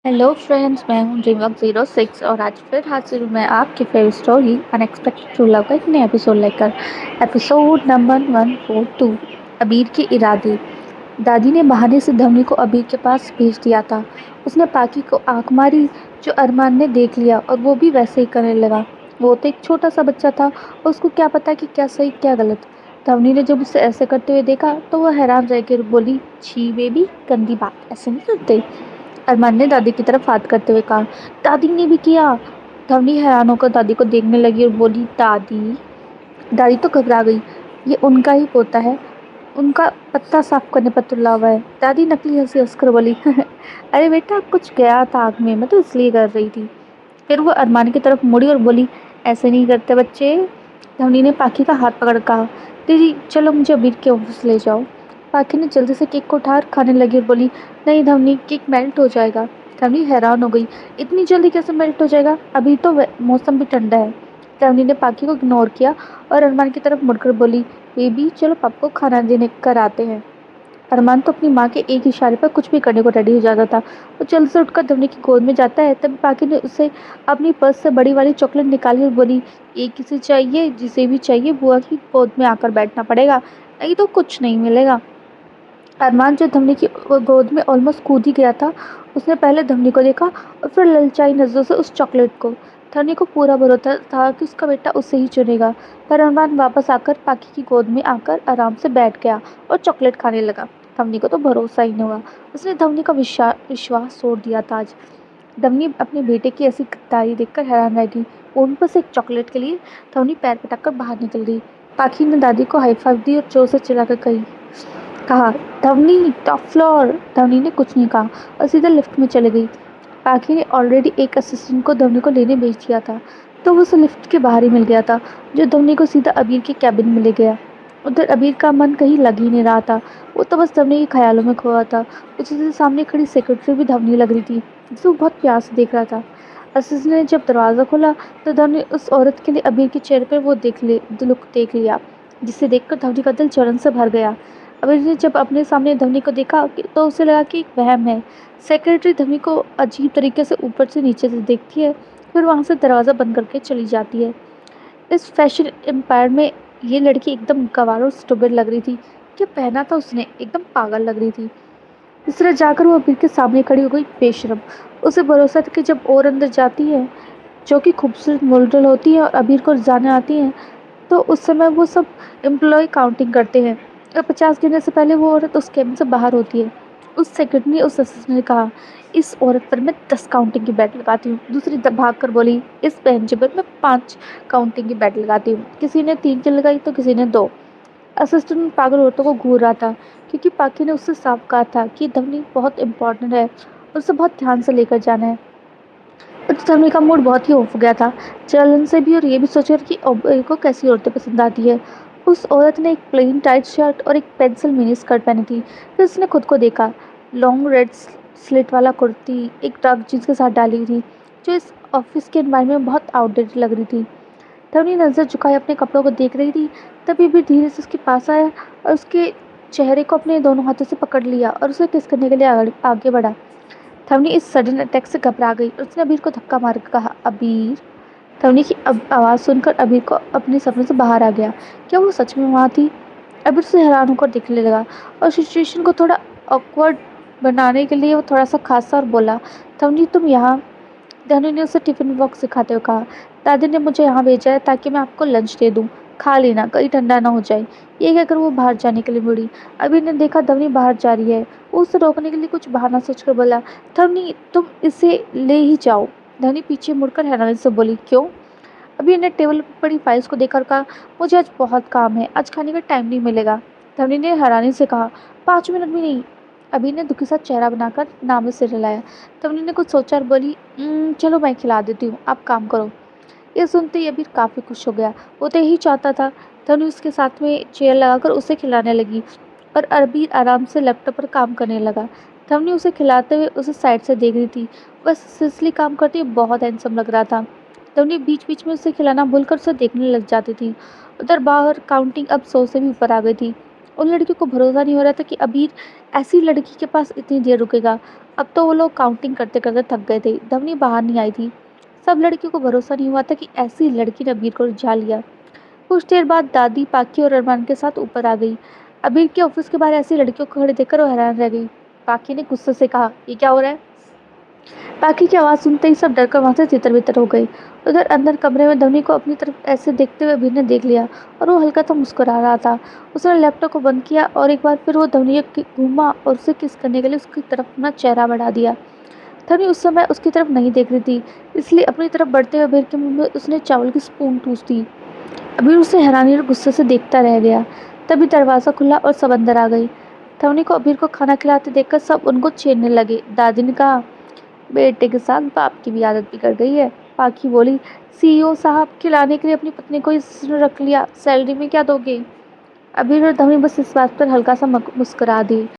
Hello friends, मैं हूँ Dreamwork 06 और आज फिर हाजिर हूँ मैं आपकी favourite story unexpected true love का एक नया एपिसोड लेकर। एपिसोड नंबर 142, अबीर के इरादे। दादी ने बहाने से धवनी को अबीर के पास भेज दिया था। उसने पाकी को आंख मारी जो अरमान ने देख लिया और वो भी वैसे ही करने लगा। वो तो एक छोटा सा बच्चा था और उसको क्या पता कि क्या सही क्या गलत। धवनी ने जब उसे ऐसे करते हुए देखा तो वह हैरान रह कर बोली, छी बेबी, गंदी बात, ऐसे नहीं करते। अरमान ने दादी की तरफ हाथ करते हुए कहा, दादी ने भी किया। धवनी हैरान होकर दादी को देखने लगी और बोली, दादी। दादी तो घबरा गई। ये उनका ही पोता है, उनका पत्ता साफ करने पर तुला हुआ है। दादी नकली हंसी हंसकर बोली, अरे बेटा, कुछ गया था आग में, मैं तो इसलिए कर रही थी। फिर वो अरमान की तरफ मुड़ी और बोली, ऐसे नहीं करते बच्चे। धवनी ने पाखी का हाथ पकड़ कहा, दीदी चलो मुझे अबीर के ऑफिस ले जाओ। पाखी ने जल्दी से केक को उठा खाने लगी और बोली, नहीं धवनी, केक मेल्ट हो जाएगा। धवनी हैरान हो गई, इतनी जल्दी कैसे मेल्ट हो जाएगा, अभी तो मौसम भी ठंडा है। धवनी ने पाखी को इग्नोर किया और अरमान की तरफ मुड़कर बोली, बेबी चलो पापा को खाना देने कर आते हैं। अरमान तो अपनी माँ के एक इशारे पर कुछ भी करने को रेडी हो जाता था। वो जल्द से उठकर धवनी की गोद में जाता है, तभी पाकी ने उसे अपनी पर्स से बड़ी वाली चॉकलेट निकाली और बोली, ये किसे चाहिए? जिसे भी चाहिए बुआ की गोद में आकर बैठना पड़ेगा, नहीं तो कुछ नहीं मिलेगा। अरमान, जो धवनी की गोद में ऑलमोस्ट कूद ही गया था, उसने पहले धवनी को देखा और फिर ललचाई नजरों से उस चॉकलेट को। धवनी को पूरा भरोसा था कि उसका बेटा उसे ही चुनेगा, पर अरमान वापस आकर पाकी की गोद में आकर आराम से बैठ गया और चॉकलेट खाने लगा। धवनी को तो भरोसा ही नहीं हुआ। उसने धवनी का विश्वास तोड़ दिया था आज। धवनी अपने बेटे की ऐसी गद्दारी देखकर हैरान रह गई। वो उन पर से एक चॉकलेट के लिए धवनी पैर पटक बाहर निकल गई। पाखी ने दादी को हाई फाइव दी और जोर से चिल्लाकर कहा, धवनी टॉप फ्लोर। धवनी ने कुछ नहीं कहा और सीधा लिफ्ट में चली गई। पाखी ने ऑलरेडी एक असिस्टेंट को धवनी को लेने भेज दिया था, तो वो उसे लिफ्ट के बाहर ही मिल गया था, जो धवनी को सीधा अबीर के कैबिन में ले गया। उधर अबीर का मन कहीं लग ही नहीं रहा था। वो तो बस धवनी के ख्यालों में खोया था। उसके सामने खड़ी सेक्रेटरी भी धवनी लग रही थी, जिसे वो बहुत प्यार से देख रहा था। असिस्टेंट ने जब दरवाज़ा खोला तो धवनी उस औरत के लिए अबीर के चेहरे पर वो लुक देख लिया, जिसे देखकर धवनी का दिल जलन से भर गया। अबीर ने जब अपने सामने धवनी को देखा तो उसे लगा कि एक वहम है। सेक्रेटरी धवनी को अजीब तरीके से ऊपर से नीचे से देखती है, फिर वहाँ से दरवाज़ा बंद करके चली जाती है। इस फैशन एम्पायर में ये लड़की एकदम गंवार और स्टूपिड लग रही थी। क्या पहना था उसने, एकदम पागल लग रही थी। इस तरह जाकर वो अबीर के सामने खड़ी हो गई, बेशरम। उसे भरोसा था कि जब और अंदर जाती है, जो कि खूबसूरत मॉडल होती है, और अबीर को जाने आती है, तो उस समय वो सब एम्प्लॉय काउंटिंग करते हैं और 50 गिनने से पहले वो औरत उस केबिन से बाहर होती है। उस सेक्रेटरी ने उस असिस्टेंट ने कहा, इस औरत पर मैं 10 काउंटिंग की बेट लगाती हूँ। दूसरी भाग कर बोली, इस बहनजी पर मैं 5 काउंटिंग की बेट लगाती हूँ। किसी ने 3 की लगाई तो किसी ने 2। असिस्टेंट पागल औरतों को घूर रहा था, क्योंकि पाकी ने उससे साफ कहा था कि धवनी बहुत इंपॉर्टेंट है और उसे बहुत ध्यान से लेकर जाना है। तो धवनी का मूड बहुत ही ऑफ हो गया था, जलन से भी और ये भी सोचकर कि अबीर को कैसी औरतें पसंद आती है। उस औरत ने एक प्लेन टाइट शर्ट और एक पेंसिल मिनी स्कर्ट पहनी थी। फिर उसने खुद को देखा, लॉन्ग रेड स्लिट वाला कुर्ती एक डार्क जीन्स के साथ डाली हुई थी, जो इस ऑफिस के एनवायरनमेंट में बहुत आउटडेटेड लग रही थी। धवनी नज़र झुकाए अपने कपड़ों को देख रही थी, तभी भी धीरे से उसके पास आया और उसके चेहरे को अपने दोनों हाथों से पकड़ लिया और उसे किस करने के लिए आगे बढ़ा। धवनी इस सडन अटैक से घबरा गई और उसने अबीर को धक्का मारकर कहा, अबीर। धवनी की आवाज़ सुनकर अबीर को अपने सपने से बाहर आ गया। क्या वो सच में वहाँ थी? अबीर से हैरान होकर देखने लगा और सिचुएशन को थोड़ा ऑकवर्ड बनाने के लिए वो थोड़ा सा खासा और बोला, धवनी तुम यहाँ? धवनी ने उसे टिफिन बॉक्स सिखाते हुए कहा, दादी ने मुझे यहाँ भेजा है ताकि मैं आपको लंच दे दूँ, खा लेना, कहीं ठंडा ना हो जाए। ये कहकर वो बाहर जाने के लिए मुड़ी। अबीर ने देखा धवनी बाहर जा रही है। वो उसे रोकने के लिए कुछ बहाना सोचकर बोला, धवनी तुम इसे ले ही जाओ। धवनी पीछे मुड़कर हैरानी से बोली, क्यों? अबीर ने टेबल पर पड़ी फाइल्स को देखकर कहा, मुझे आज बहुत काम है, आज खाने का टाइम नहीं मिलेगा। धवनी ने हैरानी से कहा, 5 मिनट भी नहीं? अबीर ने दुखी सा चेहरा बनाकर नाम से हिलाया। धवनी ने कुछ सोचा और बोली, चलो मैं खिला देती हूँ, आप काम करो। ये सुनते ही अबीर काफ़ी खुश हो गया। वो तो यही चाहता था। धनु उसके साथ में चेयर लगाकर उसे खिलाने लगी और अबीर आराम से लैपटॉप पर काम करने लगा। धवनी उसे खिलाते हुए उसे साइड से देख रही थी। बस सिसली काम करती हुई बहुत हैंडसम लग रहा था। धवनी बीच बीच में उसे खिलाना भूलकर उसे देखने लग जाती थी। उधर बाहर काउंटिंग अब 100 से भी ऊपर आ गई थी उन लड़कियों को भरोसा नहीं हो रहा था कि अबीर ऐसी लड़की के पास इतनी देर रुकेगा। अब तो वो लोग काउंटिंग करते-करते थक गए थे। धवनी बाहर नहीं आई थी। सब लड़कियों को भरोसा नहीं हुआ था कि ऐसी लड़की ने अबीर को रिझा लिया। कुछ देर बाद दादी, पाकी और अरमान के साथ ऊपर आ गई। अबीर के ऑफिस के बाहर ऐसी लड़कियों को खड़े देखकर वो हैरान रह गई। पाकी ने गुस्से से कहा, ये क्या हो रहा है? पाकी की आवाज़ सुनते ही सब डरकर वहाँ से तितर-बितर हो गए। उधर अंदर कमरे में धवनी को अपनी तरफ ऐसे देखते हुए अबीर ने देख लिया और वो हल्का सा मुस्कुरा रहा था। उसने लैपटॉप को बंद किया और एक बार फिर वो धवनी की घूमा और उसे किस करने के लिए उसकी तरफ अपना चेहरा बढ़ा दिया। धवनी उस समय उसकी तरफ नहीं देख रही थी, इसलिए अपनी तरफ बढ़ते हुए अबीर के मुंह में उसने चावल की स्पून ठूस दी। अबीर उसे हैरानी और गुस्से से देखता रह गया। तभी दरवाज़ा खुला और सब अंदर आ गई। धवनी को अबीर को खाना खिलाते देखकर सब उनको छेड़ने लगे। दादी ने कहा, बेटे के साथ बाप की भी आदत बिगड़ गई है। पाखी बोली, सीईओ साहब खिलाने के लिए अपनी पत्नी को इसने रख लिया, सैलरी में क्या दोगे? अबीर और धवनी बस इस बात पर हल्का सा मुस्कुरा दी।